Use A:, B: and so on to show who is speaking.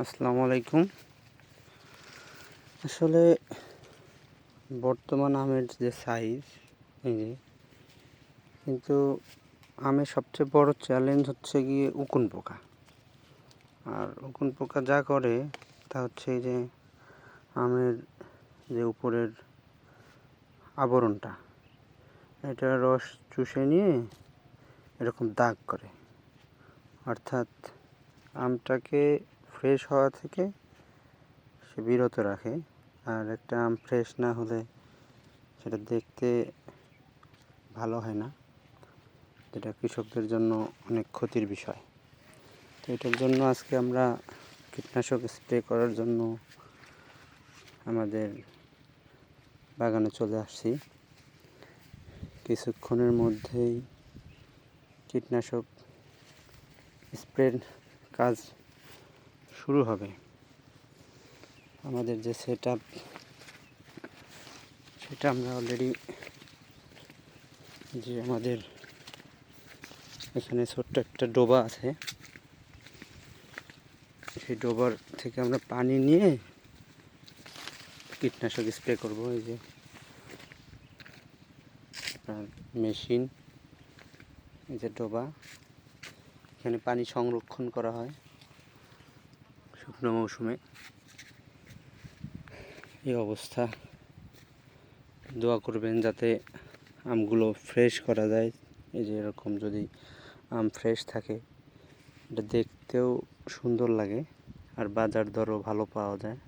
A: আসসালামু আলাইকুম। আসলে বর্তমান আমের যে সাইজ এই যে, কিন্তু আমের সবচেয়ে বড় চ্যালেঞ্জ হচ্ছে গিয়ে উকুন পোকা। আর উকুন পোকা যা করে তা হচ্ছে এই যে আমের যে উপরের আবরণটা, এটা রস চুষে নিয়ে এরকম দাগ করে, অর্থাৎ আমটাকে ফ্রেশ হওয়া থেকে সে বিরত রাখে। আর একটা আম ফ্রেশ না হলে সেটা দেখতে ভালো হয় না, যেটা কৃষকদের জন্য অনেক ক্ষতির বিষয়। তো এটার জন্য আজকে আমরা কীটনাশক স্প্রে করার জন্য আমাদের বাগানে চলে আসছি। কিছুক্ষণের মধ্যেই কীটনাশক স্প্রের কাজ শুরু হবে। আমাদের যে সেটআপ সেটা আমরা অলরেডি, যে আমাদের এখানে ছোট্ট একটা ডোবা আছে, সেই ডোবার থেকে আমরা পানি নিয়ে কীটনাশক স্প্রে করব। এই যে মেশিন, এই যে ডোবা, এখানে পানি সংরক্ষণ করা হয় শুকনো মৌসুমে। এই অবস্থা, দোয়া করবেন যাতে আমগুলো ফ্রেশ করা যায়। এই যে এরকম যদি আম ফ্রেশ থাকে, এটা দেখতেও সুন্দর লাগে আর বাজার দরও ভালো পাওয়া যায়।